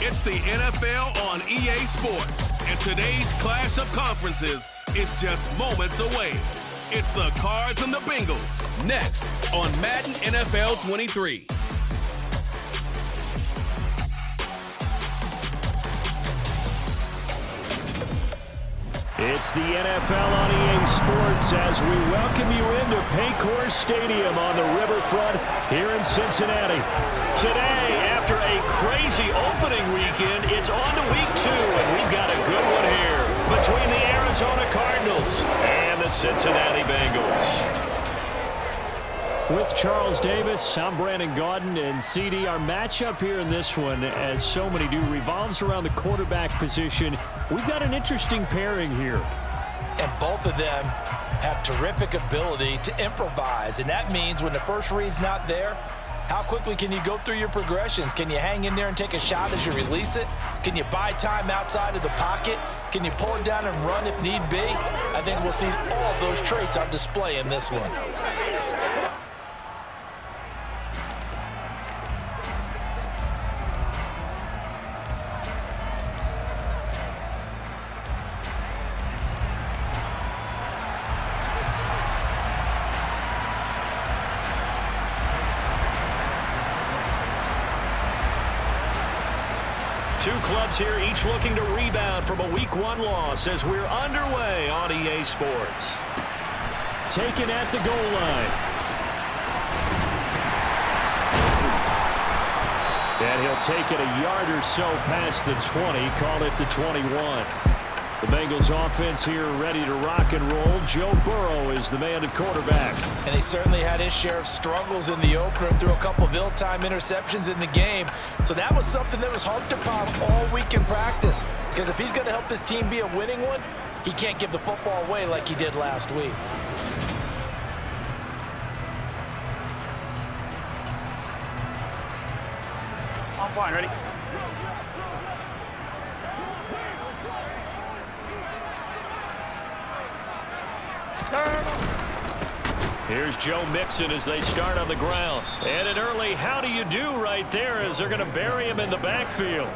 It's the NFL on EA Sports, and today's clash of conferences is just moments away. It's the Cards and the Bengals, next on Madden NFL 23. It's the NFL on EA Sports as we welcome you into Paycor Stadium on the riverfront here in Cincinnati. Today, after a crazy opening weekend, it's on to week 2, and we've got a good one here between the Arizona Cardinals and the Cincinnati Bengals. With Charles Davis, I'm Brandon Gaudin, and CD, our matchup here in this one, as so many do, revolves around the quarterback position. We've got an interesting pairing here. And both of them have terrific ability to improvise, and that means when the first read's not there, how quickly can you go through your progressions? Can you hang in there and take a shot as you release it? Can you buy time outside of the pocket? Can you pull it down and run if need be? I think we'll see all those traits on display in this one. Two clubs here, each looking to rebound from a Week 1 loss as we're underway on EA Sports. Taken at the goal line. And he'll take it a yard or so past the 20, call it the 21. The Bengals offense here ready to rock and roll. Joe Burrow is the man at quarterback. And he certainly had his share of struggles in the opener, threw a couple of ill-timed interceptions in the game. So that was something that was harped upon all week in practice. Because if he's going to help this team be a winning one, he can't give the football away like he did last week. I'm fine, ready? Here's Joe Mixon as they start on the ground. And an early how do you do right there as they're going to bury him in the backfield.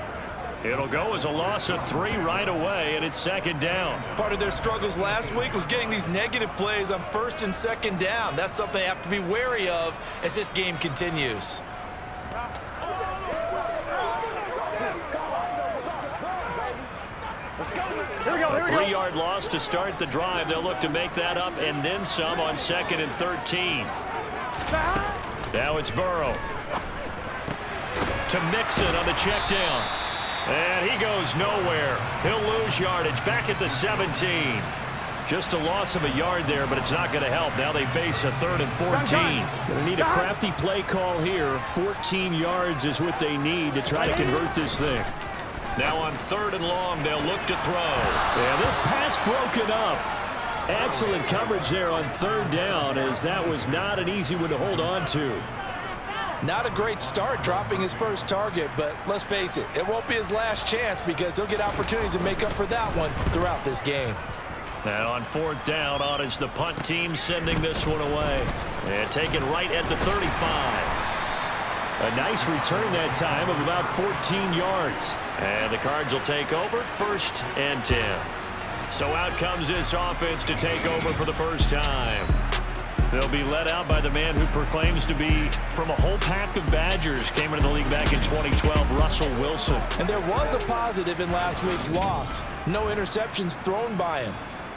It'll go as a loss of 3 right away, and it's second down. Part of their struggles last week was getting these negative plays on first and second down. That's something they have to be wary of as this game continues. A 3-yard loss to start the drive. They'll look to make that up and then some on 2nd and 13. Now it's Burrow. To Mixon on the check down. And he goes nowhere. He'll lose yardage back at the 17. Just a loss of a yard there, but it's not going to help. Now they face a 3rd and 14. Going to need a crafty play call here. 14 yards is what they need to try to convert this thing. Now on 3rd and long, they'll look to throw. Yeah, this pass broken up. Excellent coverage there on 3rd down, as that was not an easy one to hold on to. Not a great start dropping his first target, but let's face it, it won't be his last chance because he'll get opportunities to make up for that one throughout this game. And on 4th down, on is the punt team sending this one away. And taken right at the 35. A nice return that time of about 14 yards. And the Cards will take over 1st and 10. So out comes this offense to take over for the first time. They'll be led out by the man who proclaims to be from a whole pack of Badgers. Came into the league back in 2012, Russell Wilson. And there was a positive in last week's loss. No interceptions thrown by him.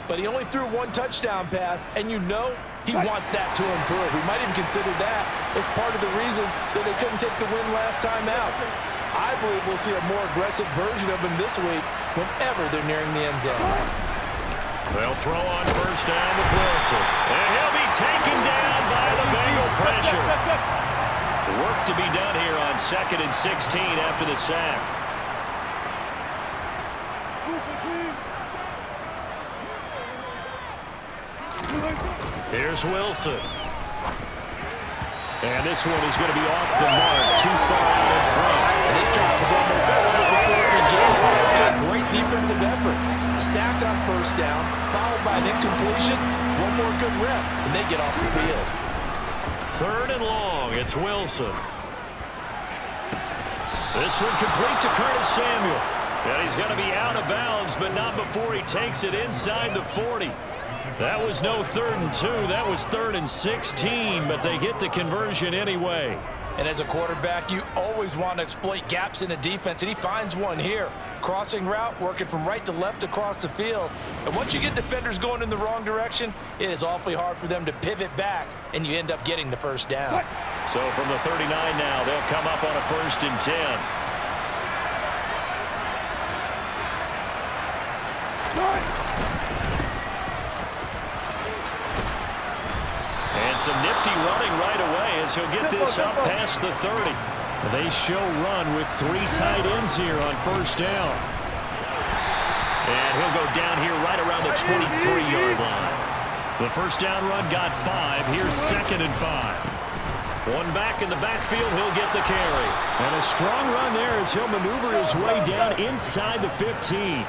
But he only threw 1 touchdown pass, and you know he wants that to improve. We might even consider that as part of the reason that they couldn't take the win last time out. I believe we'll see a more aggressive version of him this week whenever they're nearing the end zone. They'll throw on 1st down with Wilson. And he'll be taken down by the Bengal pressure. Work to be done here on 2nd and 16 after the sack. Here's Wilson. And this one is going to be off the mark, too far out in front. And this drive is almost over before it began. It's a great defensive effort. Sacked on 1st down, followed by an incompletion. One more good rep, and they get off the field. 3rd and long, it's Wilson. This one complete to Curtis Samuel. And he's going to be out of bounds, but not before he takes it inside the 40. That was no 3rd and 2. That was 3rd and 16, but they get the conversion anyway. And as a quarterback, you always want to exploit gaps in the defense, and he finds one here. Crossing route, working from right to left across the field. And once you get defenders going in the wrong direction, it is awfully hard for them to pivot back, and you end up getting the first down. So from the 39 now, they'll come up on a 1st and 10. And some nifty running right away as he'll get this up past the 30. They show run with 3 tight ends here on 1st down. And he'll go down here right around the 23-yard line. The 1st down run got 5. Here's 2nd and 5. One back in the backfield, he'll get the carry. And a strong run there as he'll maneuver his way down inside the 15.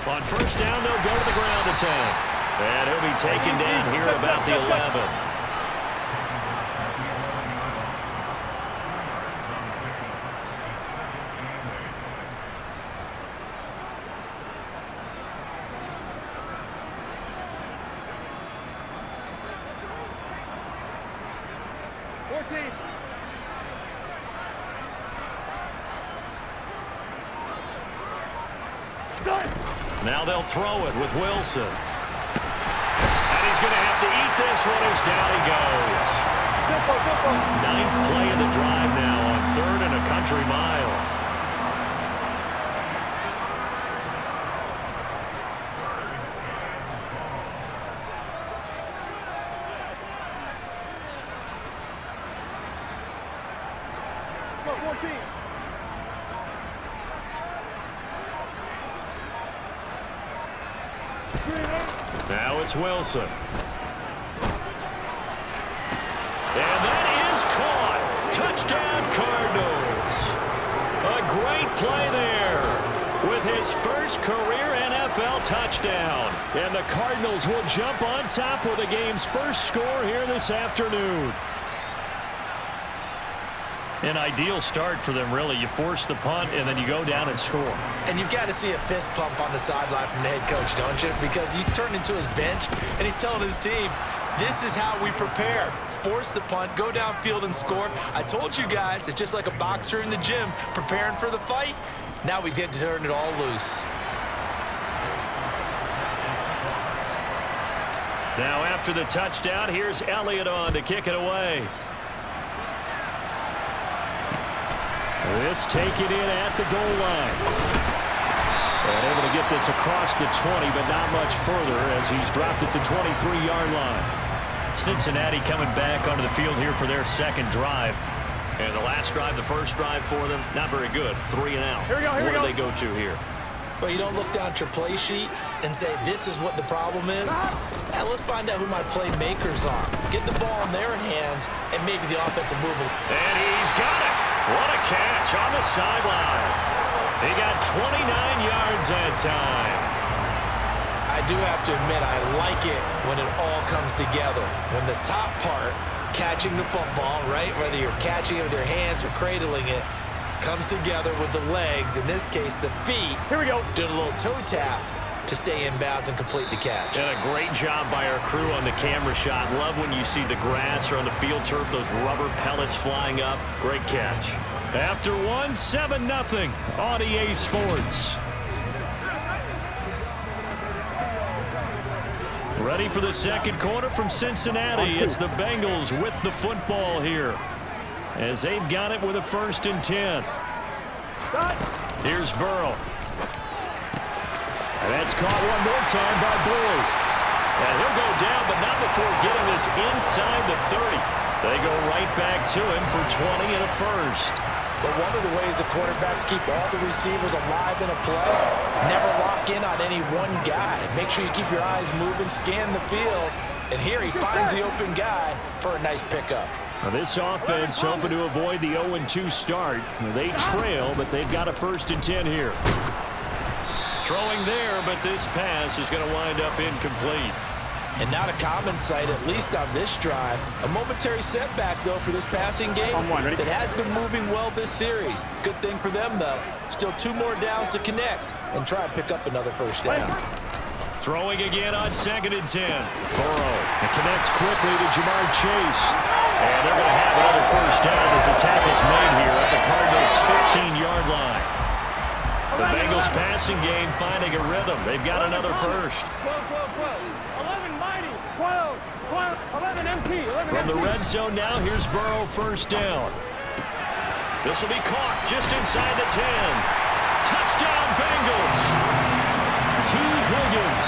On 1st down, they'll go to the ground attack. And he'll be taken down here about the 11. Now they'll throw it with Wilson. And he's going to have to eat this one as down he goes. 9th play of the drive now on 3rd and a country mile. Now it's Wilson. And that is caught. Touchdown, Cardinals. A great play there with his first career NFL touchdown. And the Cardinals will jump on top with the game's first score here this afternoon. An ideal start for them, really. You force the punt, and then you go down and score. And you've got to see a fist pump on the sideline from the head coach, don't you? Because he's turned into his bench, and he's telling his team, this is how we prepare. Force the punt, go downfield and score. I told you guys, it's just like a boxer in the gym preparing for the fight. Now we get to turn it all loose. Now after the touchdown, here's Elliott on to kick it away. This taken in at the goal line. And able to get this across the 20, but not much further as he's dropped it to 23-yard line. Cincinnati coming back onto the field here for their 2nd drive. And the last drive, the first drive for them, not very good. 3 and out. Here we go, What do they go to here? Well, you don't look down at your play sheet and say, this is what the problem is. Now, let's find out who my playmakers are. Get the ball in their hands and maybe the offensive move. And he's got it. What a catch on the sideline. He got 29 yards that time. I do have to admit, I like it when it all comes together. When the top part, catching the football, right, whether you're catching it with your hands or cradling it, comes together with the legs, in this case the feet. Here we go. Doing a little toe tap to stay in bounds and complete the catch. And a great job by our crew on the camera shot. Love when you see the grass or on the field turf, those rubber pellets flying up. Great catch. After one, 7-0 on EA Sports. Ready for the 2nd quarter from Cincinnati. It's the Bengals with the football here as they've got it with a 1st and 10. Here's Burrow. And that's caught one more time by Burling. And he'll go down, but not before getting this inside the 30. They go right back to him for 20 and a 1st. But one of the ways the quarterbacks keep all the receivers alive in a play, never lock in on any one guy. Make sure you keep your eyes moving, scan the field. And here he finds the open guy for a nice pickup. Now this offense hoping to avoid the 0-2 start. They trail, but they've got a 1st and 10 here. Throwing there, but this pass is going to wind up incomplete. And not a common sight, at least on this drive. A momentary setback, though, for this passing game that has been moving well this series. Good thing for them, though. Still 2 more downs to connect and try and pick up another first down. Throwing again on 2nd and 10. Burrow. It connects quickly to Jamar Chase. And they're going to have another first down as the tackle's made here at the Cardinals' 15-yard line. The Bengals passing game finding a rhythm. They've got another first. 11 mighty, 12, 11 MP. From the red zone now, here's Burrow first down. This will be caught just inside the 10. Touchdown Bengals. T. Higgins,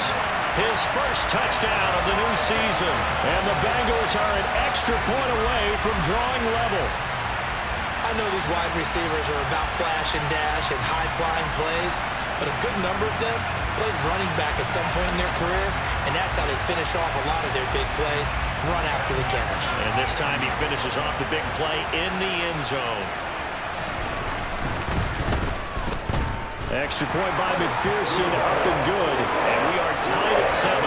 his first touchdown of the new season. And the Bengals are an extra point away from drawing level. I know these wide receivers are about flash and dash and high-flying plays, but a good number of them played running back at some point in their career, and that's how they finish off a lot of their big plays, run after the catch. And this time he finishes off the big play in the end zone. Extra point by McPherson, up and good, and we are tied at 7.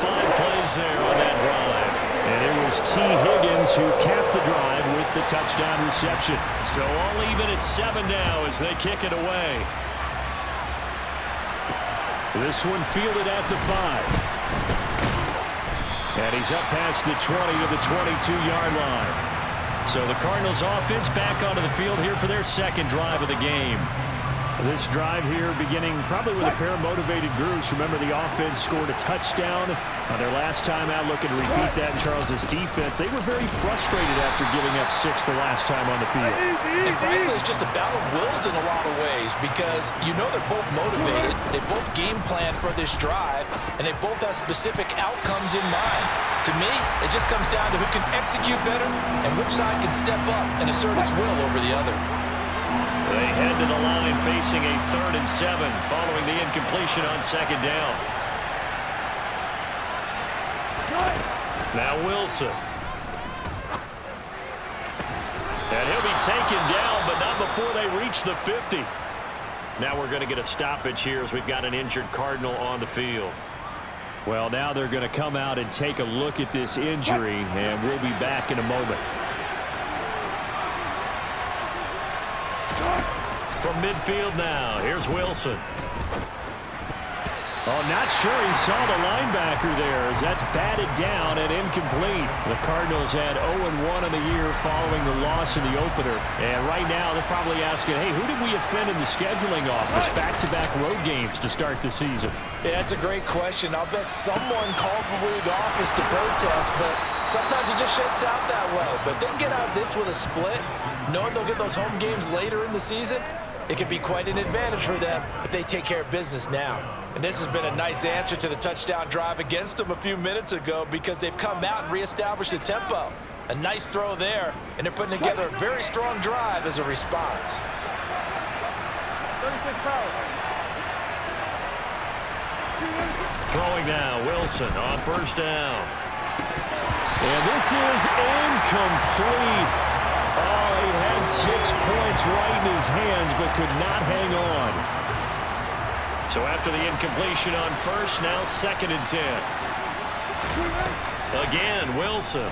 5 plays there on that drive. And it was T. Higgins who capped the drive with the touchdown reception. So all even at 7 now as they kick it away. This one fielded at the 5. And he's up past the 20 to the 22-yard line. So the Cardinals offense back onto the field here for their second drive of the game. This drive here beginning probably with a pair of motivated groups. Remember, the offense scored a touchdown on their last time out, looking to repeat that in Charles's defense. They were very frustrated after giving up 6 the last time on the field. And frankly, it's just a battle of wills in a lot of ways because you know they're both motivated. They both game plan for this drive, and they both have specific outcomes in mind. To me, it just comes down to who can execute better and which side can step up and assert its will over the other. They head to the line facing a 3rd and 7 following the incompletion on 2nd down. Now Wilson. And he'll be taken down, but not before they reach the 50. Now we're going to get a stoppage here as we've got an injured Cardinal on the field. Well, now they're going to come out and take a look at this injury, and we'll be back in a moment. From midfield now, here's Wilson. Oh, not sure he saw the linebacker there as that's batted down and incomplete. The Cardinals had 0-1 in the year following the loss in the opener. And right now they're probably asking, hey, who did we offend in the scheduling office? Back-to-back road games to start the season. Yeah, that's a great question. I'll bet someone called the league office to protest, but sometimes it just shakes out that way. But they get out of this with a split, knowing they'll get those home games later in the season. It could be quite an advantage for them if they take care of business now. And this has been a nice answer to the touchdown drive against them a few minutes ago because they've come out and reestablished the tempo. A nice throw there, and they're putting together a very strong drive as a response. 36 power. Throwing now, Wilson on 1st down. And this is incomplete. Oh, he had 6 points right in his hands, but could not hang on. So after the incompletion on 1st, now 2nd and 10. Again, Wilson.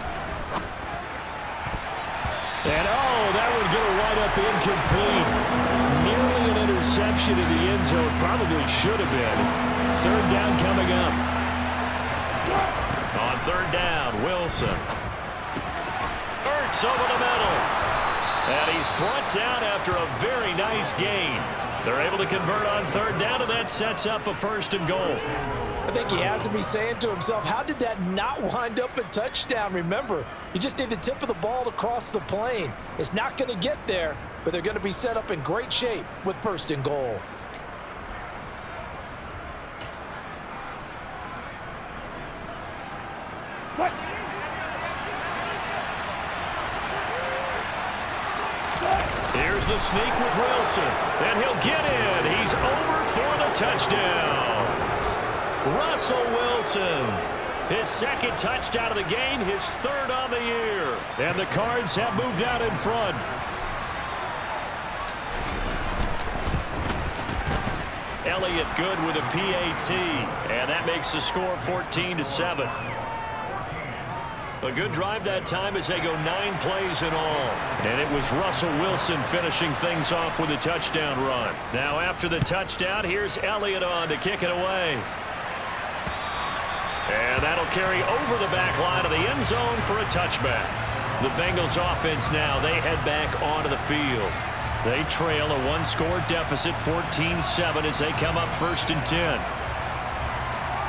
And that would get a wind up incomplete. Nearly an interception in the end zone. Probably should have been. 3rd down coming up. On 3rd down, Wilson. Ertz over the middle. And he's brought down after a very nice gain. They're able to convert on 3rd down, and that sets up a 1st and goal. I think he has to be saying to himself, how did that not wind up a touchdown? Remember, you just need the tip of the ball to cross the plane. It's not going to get there, but they're going to be set up in great shape with 1st and goal. Here's the sneak with Wilson, and he'll get in. He's over for the touchdown. Russell Wilson, his 2nd touchdown of the game, his 3rd on the year. And the Cards have moved out in front. Elliott good with a PAT. And that makes the score 14-7. A good drive that time as they go 9 plays in all. And it was Russell Wilson finishing things off with a touchdown run. Now after the touchdown, here's Elliott on to kick it away. And that'll carry over the back line of the end zone for a touchback. The Bengals offense now, they head back onto the field. They trail a 1-score deficit, 14-7, as they come up 1st and 10.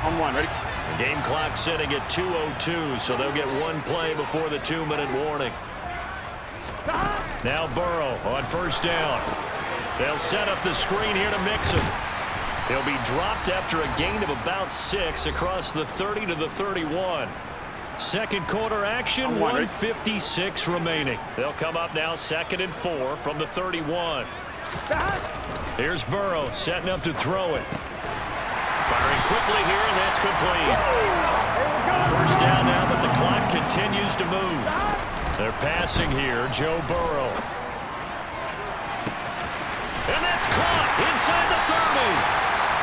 On one, ready? The game clock sitting at 2:02, so they'll get 1 play before the 2-minute warning. Now Burrow on 1st down. They'll set up the screen here to Mixon. He'll be dropped after a gain of about 6 across the 30 to the 31. Second quarter action, 1:56 remaining. They'll come up now 2nd and 4 from the 31. Here's Burrow setting up to throw it. Firing quickly here, and that's complete. 1st down now, but the clock continues to move. They're passing here, Joe Burrow. And that's caught inside the 30.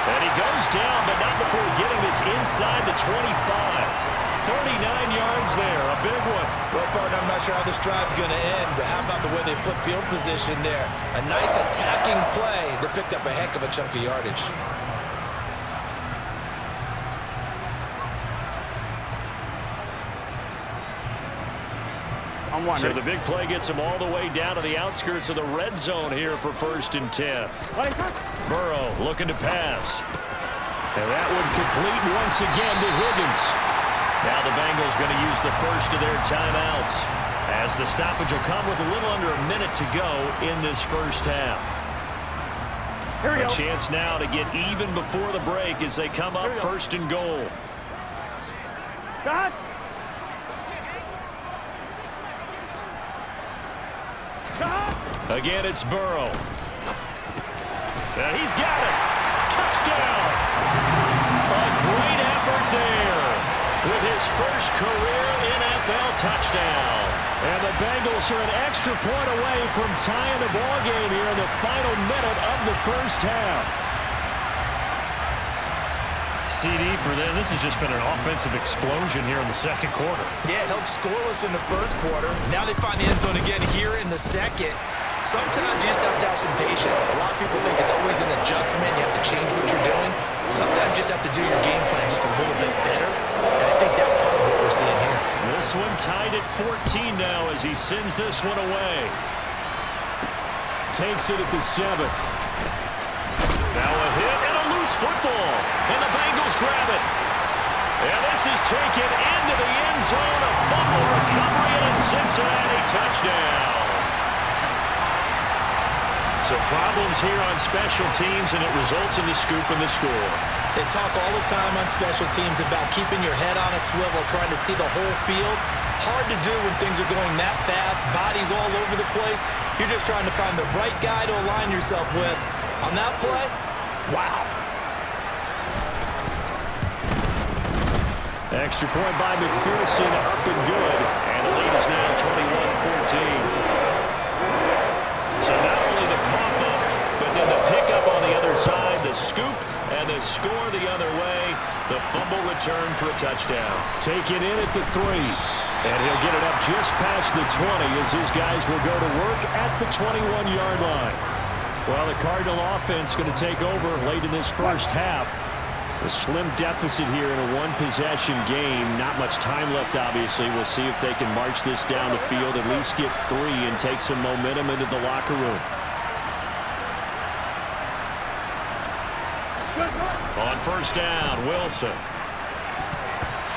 And he goes down, but not before getting this inside the 25. 39 yards there, a big one. Well, partner, I'm not sure how this drive's going to end, but how about the way they flip field position there? A nice attacking play that picked up a heck of a chunk of yardage. So the big play gets him all the way down to the outskirts of the red zone here for 1st and 10. Burrow looking to pass. And that would complete once again to Higgins. Now the Bengals going to use the first of their timeouts, as the stoppage will come with a little under a minute to go in this 1st half. A chance now to get even before the break as they come up 1st and goal. Again, it's Burrow. And he's got it. Touchdown. A great effort there with his first career NFL touchdown. And the Bengals are an extra point away from tying the ball game here in the final minute of the 1st half. CD for them, this has just been an offensive explosion here in the 2nd quarter. Yeah, held scoreless in the 1st quarter. Now they find the end zone again here in the 2nd. Sometimes you just have to have some patience. A lot of people think it's always an adjustment. You have to change what you're doing. Sometimes you just have to do your game plan just a little bit better. And I think that's part of what we're seeing here. This one tied at 14 now as he sends this one away. Takes it at the 7. Now a hit and a loose football. And the Bengals grab it. And this is taken into the end zone. A fumble recovery and a Cincinnati touchdown. So problems here on special teams, and it results in the scoop and the score. They talk all the time on special teams about keeping your head on a swivel, trying to see the whole field. Hard to do when things are going that fast, bodies all over the place. You're just trying to find the right guy to align yourself with. On that play, wow. Extra point by McPherson, up and good. And the lead is now 21-14. So not only the cough up, but then the pickup on the other side, the scoop, and the score the other way. The fumble return for a touchdown. Taken in at the 3. And he'll get it up just past the 20 as his guys will go to work at the 21-yard line. Well, the Cardinal offense going to take over late in this 1st half. A slim deficit here in a 1-possession game. Not much time left, obviously. We'll see if they can march this down the field, at least get 3 and take some momentum into the locker room. On 1st down, Wilson.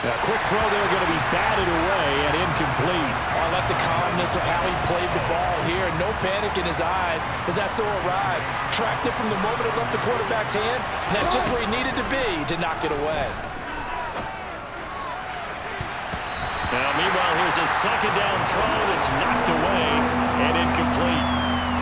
A quick throw there going to be batted away and incomplete. I like the calmness of how he played the ball here. No panic in his eyes as that throw arrived. Tracked it from the moment it left the quarterback's hand. And that's just where he needed to be to knock it away. Now, meanwhile, here's a 2nd down throw that's knocked away and incomplete.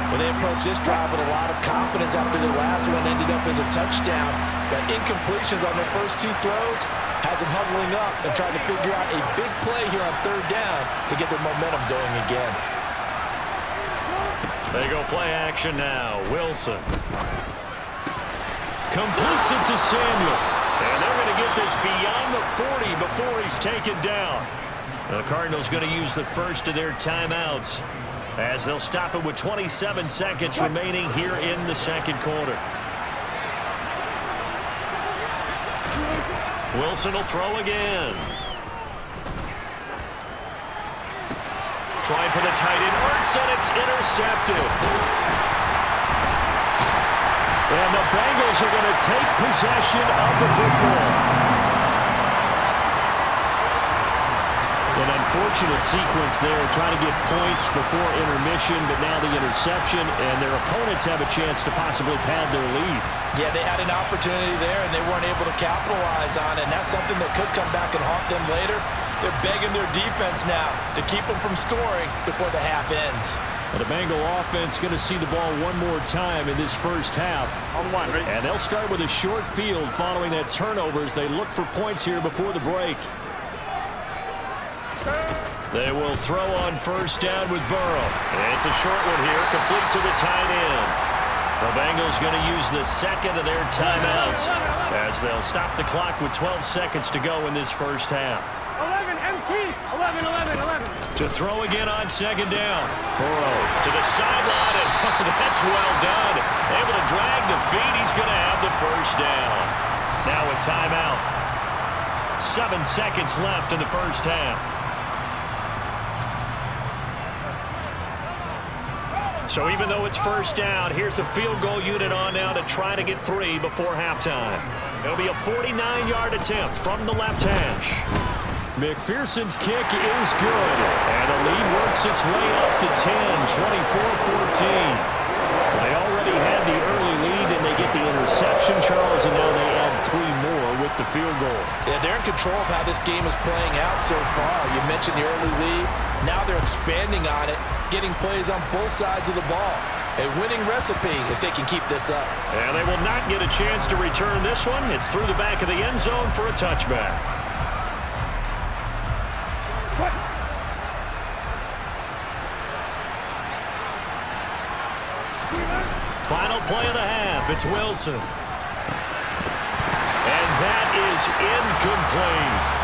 Well, they approached this drive with a lot of confidence after their last one ended up as a touchdown. But incompletions on their first 2 throws has them huddling up and trying to figure out a big play here on 3rd down to get their momentum going again. They go play action now. Wilson. Completes it to Samuel. And they're going to get this beyond the 40 before he's taken down. The Cardinals going to use the first of their timeouts as they'll stop it with 27 seconds remaining here in the second quarter. Wilson will throw again. Trying for the tight end. Arcs, and it's intercepted. And the Bengals are going to take possession of the football. An unfortunate sequence there, trying to get points before intermission, but now the interception, and their opponents have a chance to possibly pad their lead. Yeah, they had an opportunity there, and they weren't able to capitalize on it, and that's something that could come back and haunt them later. They're begging their defense now to keep them from scoring before the half ends. And the Bengal offense going to see the ball one more time in this first half. On one, ready? And they'll start with a short field following that turnover as they look for points here before the break. They will throw on first down with Burrow. It's a short one here, complete to the tight end. The Bengals going to use the second of their timeouts as they'll stop the clock with 12 seconds to go in this first half. 11, MT, 11. To throw again on second down. Burrow to the sideline, and that's well done. Able to drag the feet. He's going to have the first down. Now a timeout. 7 seconds left in the first half. So even though it's first down, here's the field goal unit on now to try to get 3 before halftime. It'll be a 49-yard attempt from the left hash. McPherson's kick is good, and the lead works its way up to 10, 24-14. They already had the early lead, and they get the interception, Charles, and now they add 3 more with the field goal. Yeah, they're in control of how this game is playing out so far. You mentioned the early lead. Now they're expanding on it, getting plays on both sides of the ball. A winning recipe if they can keep this up. And they will not get a chance to return this one. It's through the back of the end zone for a touchback. Final play of the half. It's Wilson. And that is incomplete.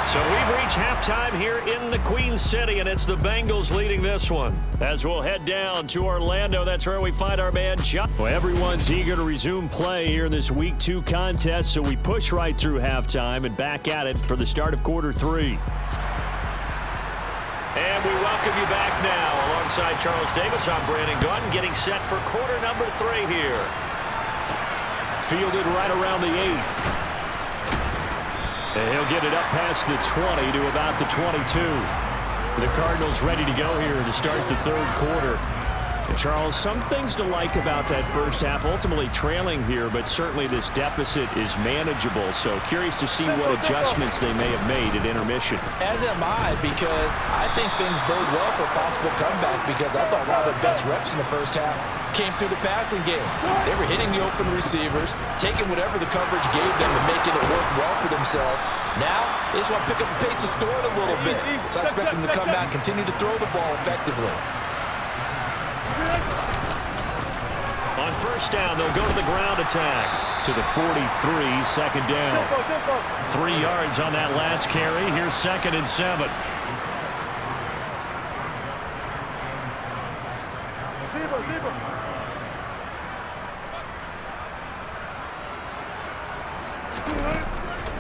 So we've reached halftime here in the Queen City, and it's the Bengals leading this one. As we'll head down to Orlando, that's where we find our man Chuck. Well, everyone's eager to resume play here in this Week 2 contest, so we push right through halftime and back at it for the start of quarter 3. And we welcome you back now. Alongside Charles Davis, I'm Brandon Gautin, getting set for quarter number 3 here. Fielded right around the 8. And he'll get it up past the 20 to about the 22. The Cardinals ready to go here to start the third quarter. And Charles, some things to like about that first half. Ultimately trailing here, but certainly this deficit is manageable. So curious to see what adjustments they may have made at intermission. As am I, because I think things bode well for a possible comeback, because I thought a lot of the best reps in the first half came through the passing game. They were hitting the open receivers, taking whatever the coverage gave them and making it work well for themselves. Now, they just want to pick up the pace of scoring a little bit. So I expect them to come out and continue to throw the ball effectively. On first down, they'll go to the ground attack. To the 43, second down. 3 yards on that last carry. Here's 2nd and 7.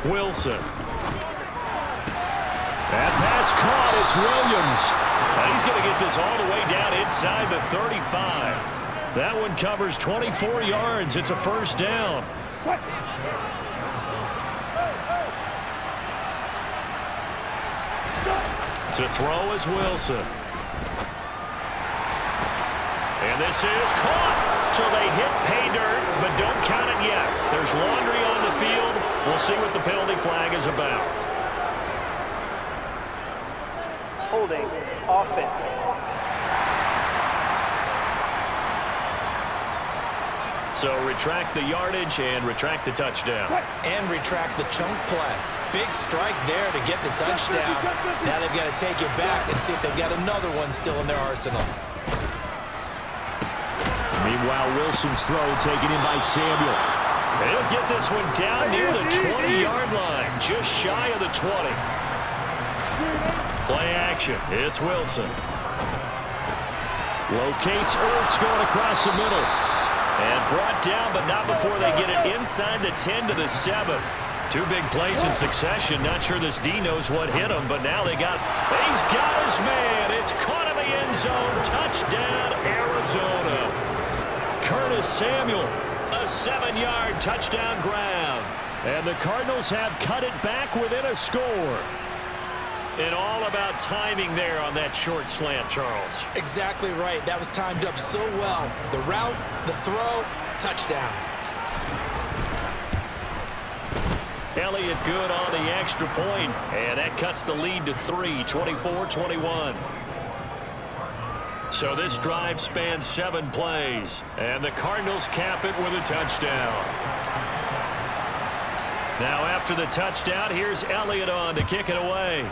Wilson. That pass caught. It's Williams. He's going to get this all the way down inside the 35. That one covers 24 yards. It's a first down. To throw is Wilson. And this is caught. So they hit pay dirt, but don't count it yet. There's laundry on the field. We'll see what the penalty flag is about. Holding, offense. So retract the yardage and retract the touchdown. And retract the chunk play. Big strike there to get the touchdown. Now they've got to take it back and see if they've got another one still in their arsenal. Meanwhile, Wilson's throw taken in by Samuel. He'll get this one down near the 20-yard line, just shy of the 20. Play action. It's Wilson. Locates Ertz going across the middle. And brought down, but not before they get it inside the 10 to the 7. Two big plays in succession. Not sure this D knows what hit him, but now he's got his man. It's caught in the end zone. Touchdown, Arizona. Curtis Samuel, a 7-yard touchdown grab. And the Cardinals have cut it back within a score. And all about timing there on that short slant, Charles. Exactly right. That was timed up so well. The route, the throw, touchdown. Elliott good on the extra point, and that cuts the lead to 3, 24-21. So this drive spans 7 plays, and the Cardinals cap it with a touchdown. Now after the touchdown, here's Elliott on to kick it away.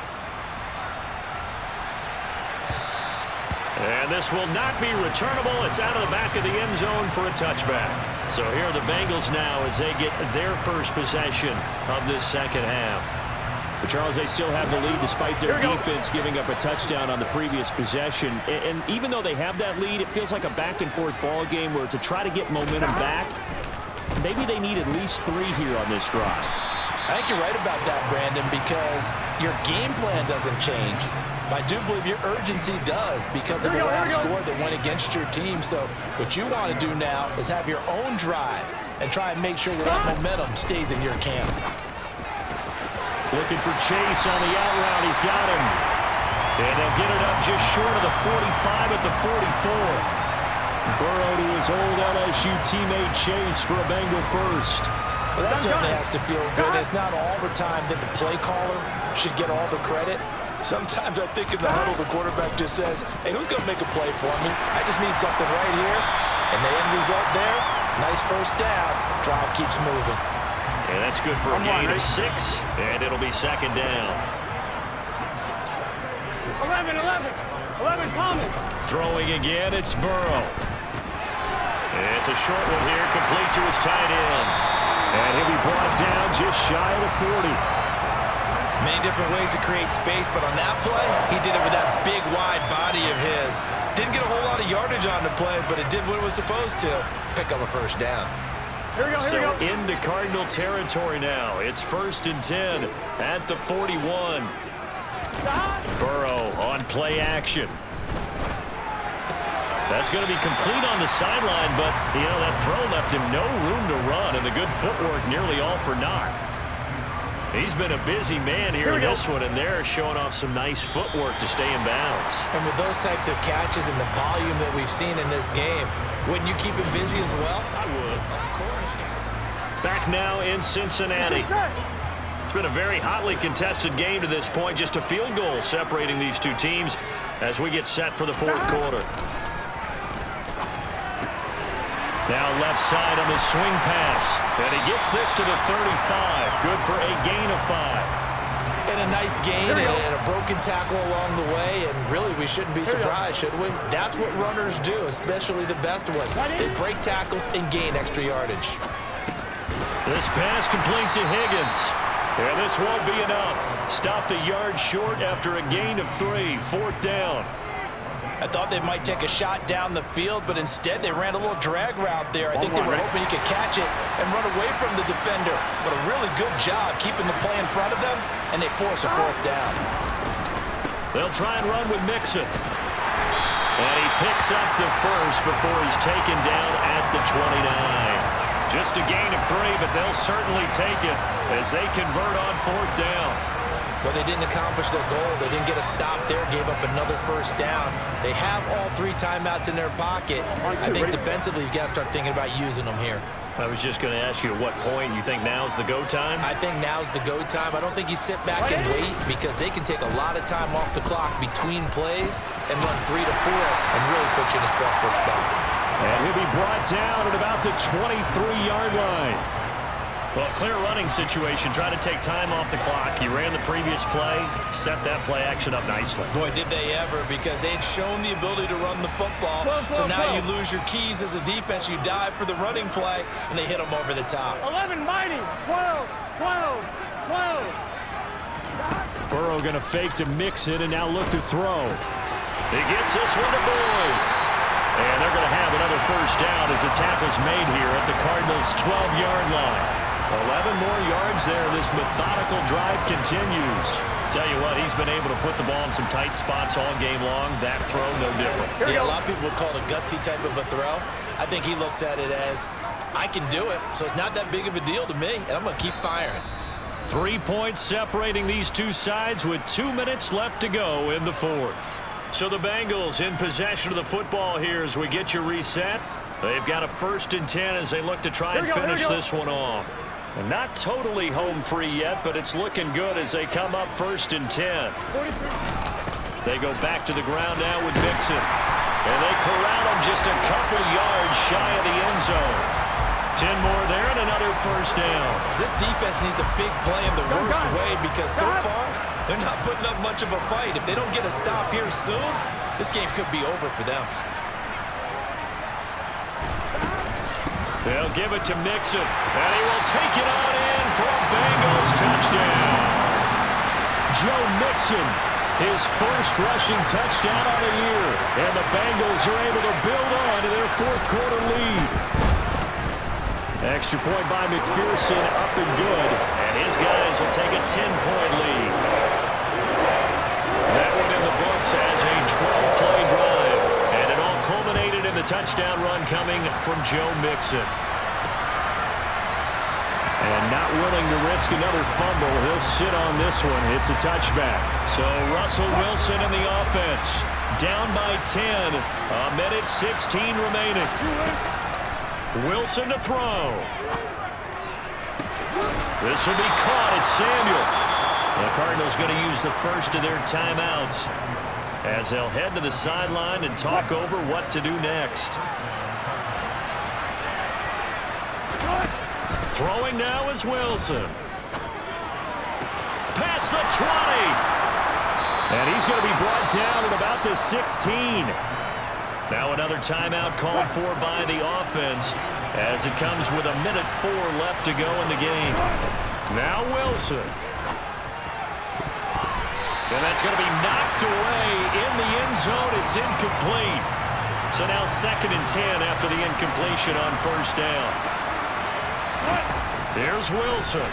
And this will not be returnable. It's out of the back of the end zone for a touchback. So here are the Bengals now as they get their first possession of this second half. But Charles, they still have the lead despite their defense giving up a touchdown on the previous possession. And even though they have that lead, it feels like a back-and-forth ball game where to try to get momentum back, maybe they need at least 3 here on this drive. I think you're right about that, Brandon, because your game plan doesn't change. I do believe your urgency does because of the last score that went against your team. So what you want to do now is have your own drive and try and make sure that momentum stays in your camp. Looking for Chase on the out route. He's got him. And they'll get it up just short of the 45 at the 44. Burrow to his old LSU teammate Chase for a Bengal first. Well, that certainly has to feel good. It's not all the time that the play caller should get all the credit. Sometimes I think in the huddle, the quarterback just says, hey, who's going to make a play for me? I just need something right here. And the end result there, nice first down. Drive keeps moving. And that's good for a gain of 6, and it'll be second down. 11 Thomas. Throwing again, it's Burrow. It's a short one here, complete to his tight end. And he'll be brought down just shy of the 40. Many different ways to create space, but on that play, he did it with that big, wide body of his. Didn't get a whole lot of yardage on the play, but it did what it was supposed to. Pick up a first down. Here we go. So into Cardinal territory now. It's 1st and 10 at the 41. Burrow on play action. That's going to be complete on the sideline, but, that throw left him no room to run, and the good footwork nearly all for naught. He's been a busy man here in this one, and they're showing off some nice footwork to stay in bounds. And with those types of catches and the volume that we've seen in this game, wouldn't you keep him busy as well? I would. Of course. Back now in Cincinnati. It's been a very hotly contested game to this point. Just a field goal separating these two teams as we get set for the 4th quarter. Now left side on the swing pass. And he gets this to the 35. Good for a gain of 5. And a nice gain and a broken tackle along the way. And really, we shouldn't be surprised, should we? That's what runners do, especially the best ones. They break tackles and gain extra yardage. This pass complete to Higgins. And this won't be enough. Stopped a yard short after a gain of 3. 4th down. I thought they might take a shot down the field, but instead they ran a little drag route there. I think they were hoping he could catch it and run away from the defender. But a really good job keeping the play in front of them, and they force a 4th down. They'll try and run with Mixon. And he picks up the first before he's taken down at the 29. Just a gain of 3, but they'll certainly take it as they convert on 4th down. Well, they didn't accomplish their goal. They didn't get a stop there, gave up another first down. They have all 3 timeouts in their pocket. I think defensively, you've got to start thinking about using them here. I was just going to ask you at what point you think now's the go time? I think now's the go time. I don't think you sit back and wait because they can take a lot of time off the clock between plays and run 3 to 4 and really put you in a stressful spot. And he'll be brought down at about the 23-yard line. Well, clear running situation. Try to take time off the clock. He ran the previous play, set that play action up nicely. Boy, did they ever, because they had shown the ability to run the football. So now you lose your keys as a defense. You dive for the running play, and they hit them over the top. 11 mighty. 12, 12, 12. Burrow going to fake to mix it and now look to throw. He gets this one to Boyd. And they're going to have another first down as the tackle's made here at the Cardinals' 12-yard line. 11 more yards there. This methodical drive continues. Tell you what, he's been able to put the ball in some tight spots all game long. That throw, no different. Yeah, a lot of people would call it a gutsy type of a throw. I think he looks at it as, I can do it, so it's not that big of a deal to me, and I'm going to keep firing. 3 points separating these two sides with 2 minutes left to go in the fourth. So the Bengals in possession of the football here as we get you reset. They've got a 1st and 10 as they look to try and finish this one off. And not totally home free yet, but it's looking good as they come up 1st and 10. They go back to the ground now with Mixon. And they corral him just a couple yards shy of the end zone. 10 more there and another first down. This defense needs a big play in the worst way because so far they're not putting up much of a fight. If they don't get a stop here soon, this game could be over for them. They'll give it to Mixon, and he will take it on in for a Bengals touchdown. Joe Mixon, his first rushing touchdown of the year, and the Bengals are able to build on to their fourth-quarter lead. Extra point by McPherson, up and good, and his guys will take a 10-point lead. That one in the books as a 12-play drive, and it all culminated in the touchdown run coming from Joe Mixon. And not willing to risk another fumble, he'll sit on this one. It's a touchback. So Russell Wilson in the offense, down by 10, a minute 16 remaining. Wilson to throw. This will be caught. It's Samuel. The Cardinals going to use the first of their timeouts as they'll head to the sideline and talk over what to do next. Throwing now is Wilson. Past the 20. And he's going to be brought down at about the 16. Now another timeout called for by the offense as it comes with a minute 4 left to go in the game. Now Wilson. And that's going to be knocked away in the end zone. It's incomplete. So now 2nd and 10 after the incompletion on first down. Here's Wilson.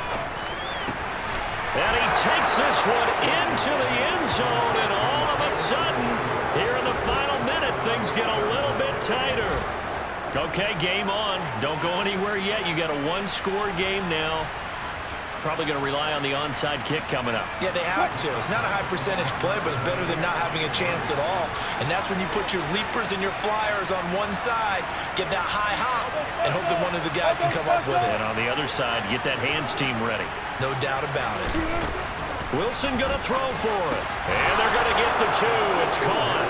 And he takes this one into the end zone, and all of a sudden, here in the final minute, things get a little bit tighter. Okay, game on. Don't go anywhere yet. You got a 1-score game now. Probably going to rely on the onside kick coming up. Yeah, they have to. It's not a high percentage play, but it's better than not having a chance at all. And that's when you put your leapers and your flyers on one side, get that high hop, and hope that one of the guys can come up with it. And on the other side, get that hands team ready. No doubt about it. Wilson going to throw for it. And they're going to get the 2. It's caught.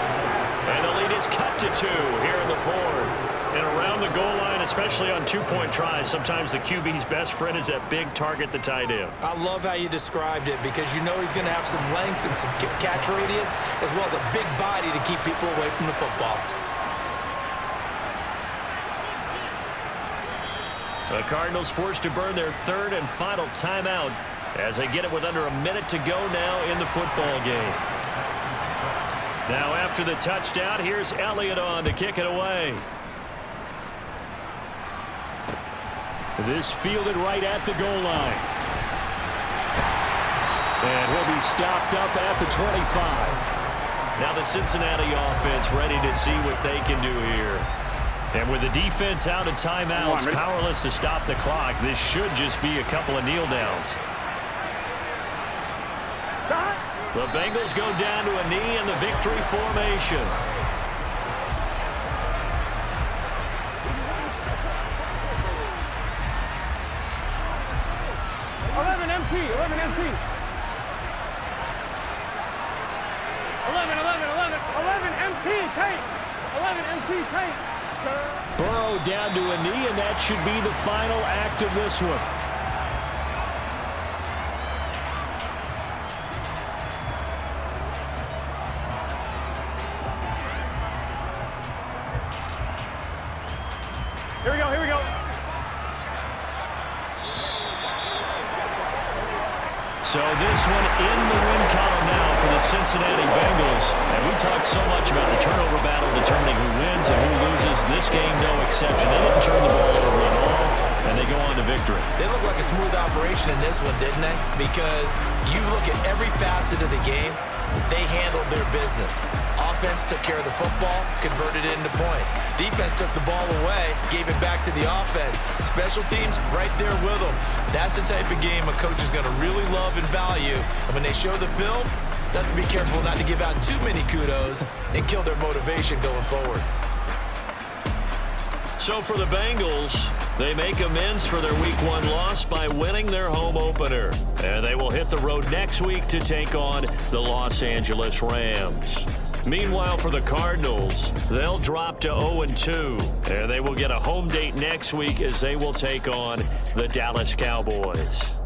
And the lead is cut to 2 here in the fourth. And around the goal line, especially on 2-point tries, sometimes the QB's best friend is that big target, the tight end. I love how you described it because you know he's going to have some length and some catch radius as well as a big body to keep people away from the football. The Cardinals forced to burn their 3rd and final timeout as they get it with under a minute to go now in the football game. Now after the touchdown, here's Elliott on to kick it away. This fielded right at the goal line. And he'll be stopped up at the 25. Now the Cincinnati offense ready to see what they can do here. And with the defense out of timeouts, powerless to stop the clock, this should just be a couple of kneel downs. The Bengals go down to a knee in the victory formation. 11 MT, 11 MT. 11 MT, tape. 11 MT, tape. Burrow down to a knee, and that should be the final act of this one. So this one in the win column now for the Cincinnati Bengals. And we talked so much about the turnover battle determining who wins and who loses. This game, no exception. They didn't turn the ball over at all, and they go on to victory. They look like a smooth operation in this one, didn't they? Because you look at every facet of the game, they handled their business. Offense took care of the football, converted it into points. Defense took the ball away, gave it back to the offense. Special teams, right there with them. That's the type of game a coach is going to really love and value. And when they show the film, they have to be careful not to give out too many kudos and kill their motivation going forward. So for the Bengals, they make amends for their Week 1 loss by winning their home opener. And they will hit the road next week to take on the Los Angeles Rams. Meanwhile, for the Cardinals, they'll drop to 0-2. And they will get a home date next week as they will take on the Dallas Cowboys.